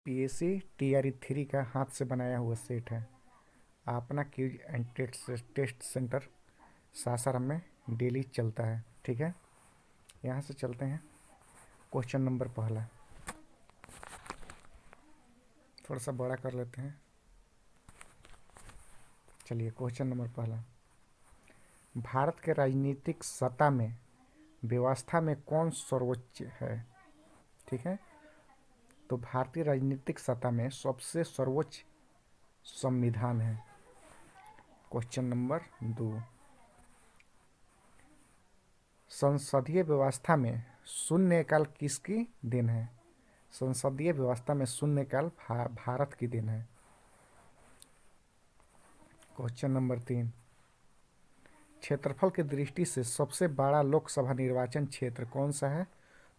PAC TRE 3 का हाथ से बनाया हुआ सेट है। अपना quiz and test centre Sasaram में डेली चलता है। ठीक है, यहाँ से चलते हैं क्वेश्चन नंबर पहला। थोड़ा सा बड़ा कर लेते हैं। चलिए, क्वेश्चन नंबर पहला, भारत के राजनीतिक सत्ता में व्यवस्था में कौन सर्वोच्च है? ठीक है, तो भारतीय राजनीतिक सत्ता में सबसे सर्वोच्च संविधान है। क्वेश्चन नंबर 2, संसदीय व्यवस्था में शून्यकाल किसकी देन है? संसदीय व्यवस्था में शून्यकाल भारत की देन है। क्वेश्चन नंबर 3, क्षेत्रफल की दृष्टि से सबसे बड़ा लोकसभा निर्वाचन क्षेत्र कौन सा है?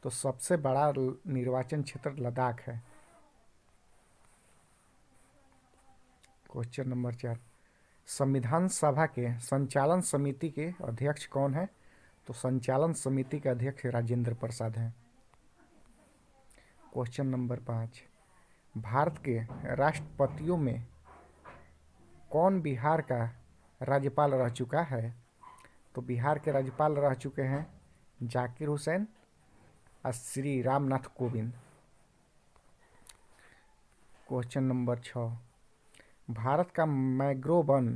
तो सबसे बड़ा निर्वाचन क्षेत्र लद्दाख है। क्वेश्चन नंबर 4, संविधान सभा के संचालन समिति के अध्यक्ष कौन है? तो संचालन समिति के अध्यक्ष राजेंद्र प्रसाद हैं। क्वेश्चन नंबर 5, भारत के राष्ट्रपतियों में कौन बिहार का राज्यपाल रह चुका है? तो बिहार के राज्यपाल रह चुके हैं जाकिर हुसैन और श्री रामनाथ कोविंद। क्वेश्चन नंबर 6, भारत का मैंग्रोव वन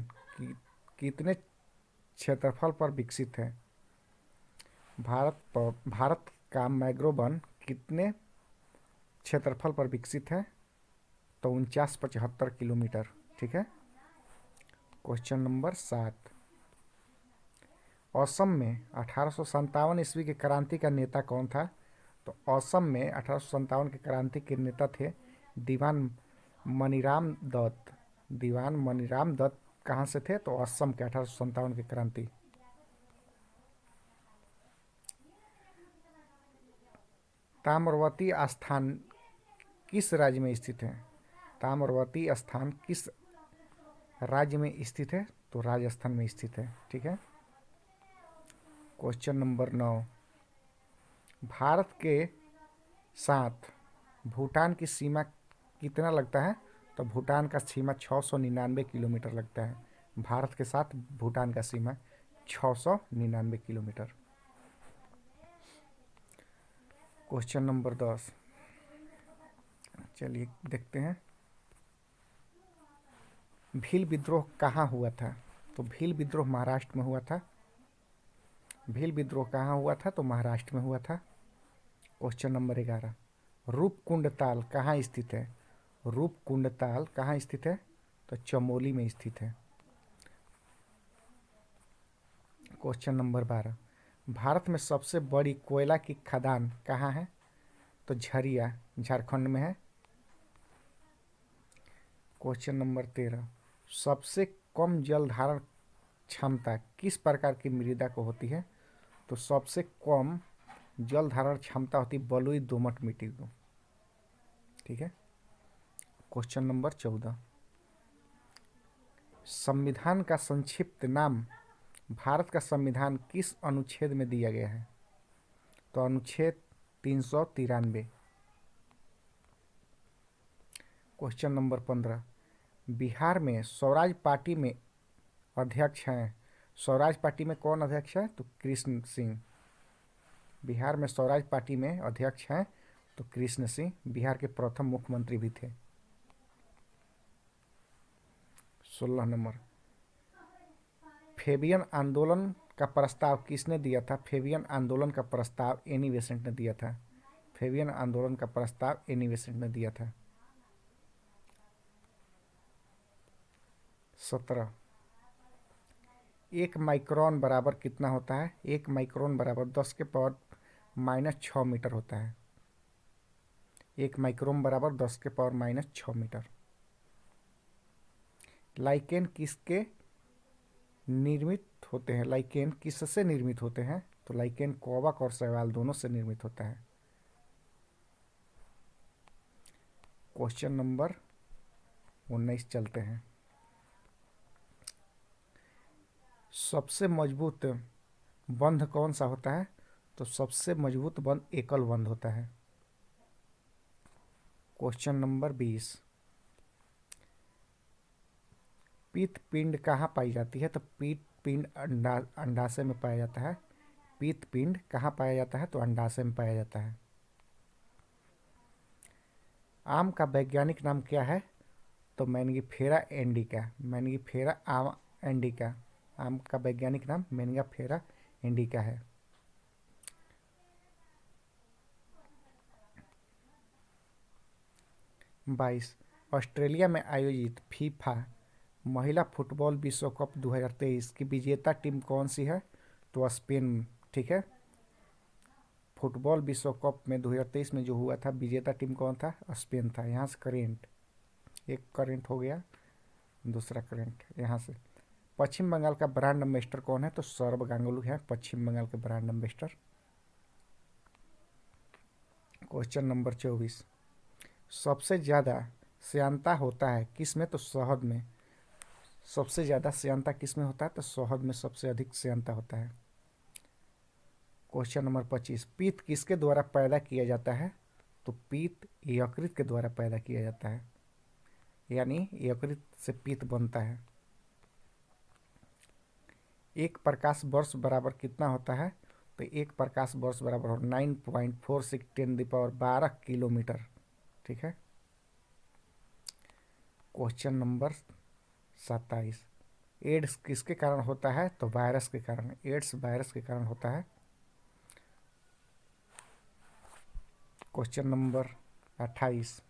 कितने क्षेत्रफल पर विकसित है? भारत का मैंग्रोव वन कितने क्षेत्रफल पर विकसित है? तो 49-75 किलोमीटर। ठीक है। क्वेश्चन नंबर 7, असम में 1857 ईस्वी के क्रांति का नेता कौन था? तो असम में 1857 के क्रांति के नेता थे दीवान मनीराम दत्त। दीवान मनीराम दत्त कहाँ से थे? तो असम के 1857 के क्रांति। ताम्रवती स्थान किस राज्य में स्थित है? ताम्रवती स्थान किस राज्य में स्थित है? तो राजस्थान में स्थित है। ठीक है। क्वेश्चन नंबर 9, भारत के साथ भूटान की सीमा कितना लगता है? तो भूटान का सीमा 699 किलोमीटर लगता है। भारत के साथ भूटान का सीमा 699 किलोमीटर। क्वेश्चन नंबर 10, चलिए देखते हैं, भील विद्रोह कहाँ हुआ था? तो भील विद्रोह महाराष्ट्र में हुआ था। भील विद्रोह कहाँ हुआ था? तो महाराष्ट्र में हुआ था। क्वेश्चन नंबर 11, रूपकुंड ताल कहाँ स्थित है? रूपकुंड ताल कहाँ स्थित है? तो चमोली में स्थित है। क्वेश्चन नंबर 12, भारत में सबसे बड़ी कोयला की खदान कहाँ है? तो झरिया झारखंड में है। क्वेश्चन नंबर 13, सबसे कम जल धारण क्षमता किस प्रकार की मृदा को होती है? तो सबसे कम जल धारण क्षमता होती है बलुई दोमट मिट्टी को। ठीक है। क्वेश्चन नंबर 14, संविधान का संक्षिप्त नाम भारत का संविधान किस अनुच्छेद में दिया गया है? तो अनुच्छेद 393। क्वेश्चन नंबर 15, बिहार में स्वराज पार्टी में अध्यक्ष हैं। स्वराज पार्टी में कौन अध्यक्ष है? तो कृष्ण सिंह। बिहार में स्वराज पार्टी में अध्यक्ष हैं तो कृष्ण सिंह बिहार के प्रथम मुख्यमंत्री भी थे। 16 नंबर, फेबियन आंदोलन का प्रस्ताव किसने दिया था? फेबियन आंदोलन का प्रस्ताव एनी बेसेंट ने दिया था। फेबियन आंदोलन का प्रस्ताव एनी बेसेंट ने दिया था। 17, 1 माइक्रोन बराबर कितना होता है? 1 माइक्रोन बराबर 10⁻⁻6 मीटर होता है। 1 माइक्रोन बराबर 10⁻⁻6 मीटर। लाइकेन किसके निर्मित होते हैं? लाइकेन किससे निर्मित होते हैं? तो लाइकेन कवक और शैवाल दोनों से निर्मित होता है। क्वेश्चन नंबर 19 चलते हैं, सबसे मजबूत बंध कौन सा होता है? तो सबसे मजबूत बंध एकल बंध होता है। क्वेश्चन नंबर 20, पीत पिंड कहाँ पाई जाती है? तो पीत पिंड अंडाशय में पाया जाता है। पीत पिंड कहाँ पाया जाता है? तो अंडाशय में पाया जाता है। आम का वैज्ञानिक नाम क्या है? तो मैंगिफेरा इंडिका। मैंगिफेरा आम इंडिका। आम का वैज्ञानिक नाम मैंगिफेरा इंडिका है। बाईस, ऑस्ट्रेलिया में आयोजित फीफा महिला फुटबॉल विश्व कप 2023 की विजेता टीम कौन सी है? तो स्पेन। ठीक है, फुटबॉल विश्व कप में 2023 में जो हुआ था, विजेता टीम कौन था? स्पेन था। यहाँ से करेंट, एक करेंट हो गया, दूसरा करेंट यहाँ से। पश्चिम बंगाल का ब्रांड एम्बेसडर कौन है? तो सौरभ गांगुली है पश्चिम बंगाल के ब्रांड एम्बेसडर। क्वेश्चन नंबर 24, सबसे ज़्यादा श्यानता होता है किस में? तो शहद में। सबसे ज़्यादा श्यानता किस में होता है? तो शहद में सबसे अधिक श्यानता होता है। क्वेश्चन नंबर 25, पीत किसके द्वारा पैदा किया जाता है? तो पीत यकृत के द्वारा पैदा किया जाता है, यानी यकृत से पीत बनता है। एक प्रकाश वर्ष बराबर कितना होता है? तो एक प्रकाश वर्ष बराबर 9.46 10⁻12 किलोमीटर। ठीक है। क्वेश्चन नंबर 27, एड्स किसके कारण होता है? तो वायरस के कारण। एड्स वायरस के कारण होता है। क्वेश्चन नंबर 28,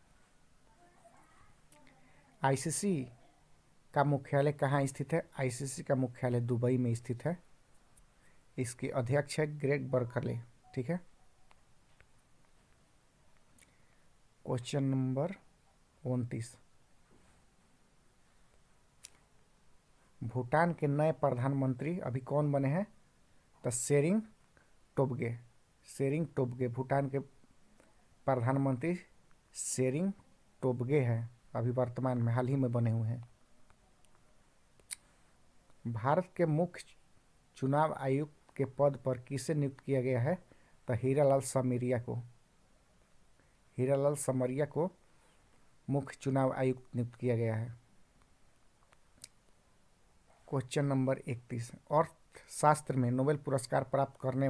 आईसीसी का मुख्यालय कहाँ स्थित है? आईसीसी का मुख्यालय दुबई में स्थित है। इसके अध्यक्ष है ग्रेग बर्कले। ठीक है। क्वेश्चन नंबर 29, भूटान के नए प्रधानमंत्री अभी कौन बने हैं? तो शेरिंग टोब्गे। शेरिंग टोब्गे भूटान के प्रधानमंत्री शेरिंग टोब्गे हैं, अभी वर्तमान में हाल ही में बने हुए हैं। भारत के मुख्य चुनाव आयुक्त के पद पर किसे नियुक्त किया गया है? तो हीरालाल समरिया को। हीरालाल समरिया को मुख्य चुनाव आयुक्त नियुक्त किया गया है। क्वेश्चन नंबर 31, अर्थशास्त्र में नोबेल पुरस्कार प्राप्त करने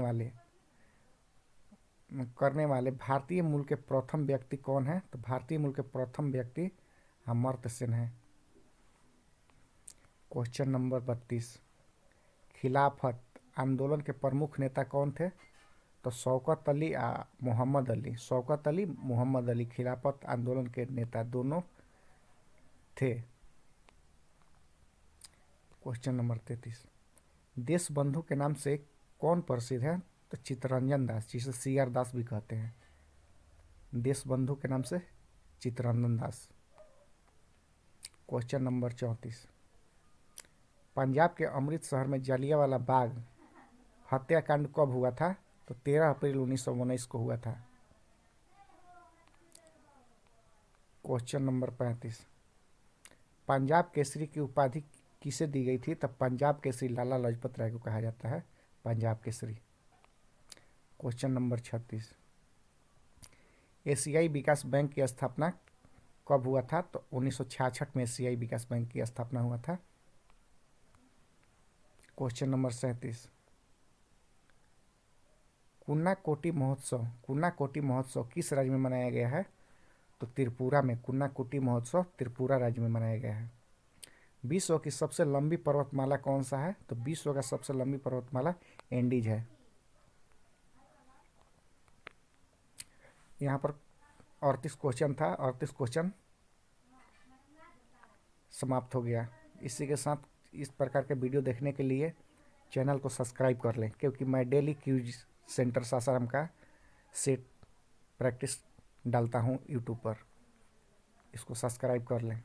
वाले भारतीय मूल के प्रथम व्यक्ति कौन है? तो भारतीय मूल के प्रथम व्यक्ति अमर्त्य सेन है। क्वेश्चन नंबर 32, खिलाफत आंदोलन के प्रमुख नेता कौन थे? तो शौकत अली मोहम्मद अली। शौकत अली मोहम्मद अली खिलाफत आंदोलन के नेता दोनों थे। क्वेश्चन नंबर 33, देश बंधु के नाम से कौन प्रसिद्ध है? तो चित्तरंजन दास, जिसे CR दास भी कहते हैं। देश बंधु के नाम से चित्तरंजन दास। क्वेश्चन नंबर 34, पंजाब के अमृतसर में जलियांवाला बाग हत्याकांड कब हुआ था? तो 13 अप्रैल 1919 को हुआ था। क्वेश्चन नंबर 35, पंजाब केसरी की उपाधि किसे दी गई थी? तब पंजाब केसरी लाला लाजपत राय को कहा जाता है पंजाब केसरी। क्वेश्चन नंबर 36, एशियाई विकास बैंक की स्थापना कब हुआ था? तो 1966 में एशियाई विकास बैंक की स्थापना हुआ था। क्वेश्चन नंबर 37, कुन्नाकोटी महोत्सव किस राज्य में मनाया गया है? तो त्रिपुरा में। कुन्नाकोटी महोत्सव त्रिपुरा राज्य में मनाया गया है। विश्व की सबसे लंबी पर्वतमाला कौन सा है? तो विश्व का सबसे लंबी पर्वतमाला एंडीज है। यहाँ पर 38 क्वेश्चन था, 38 क्वेश्चन समाप्त हो गया। इसी के साथ इस प्रकार के वीडियो देखने के लिए चैनल को सब्सक्राइब कर लें, क्योंकि मैं डेली क्यूज सेंटर सासाराम का सेट प्रैक्टिस डालता हूँ यूट्यूब पर। इसको सब्सक्राइब कर लें।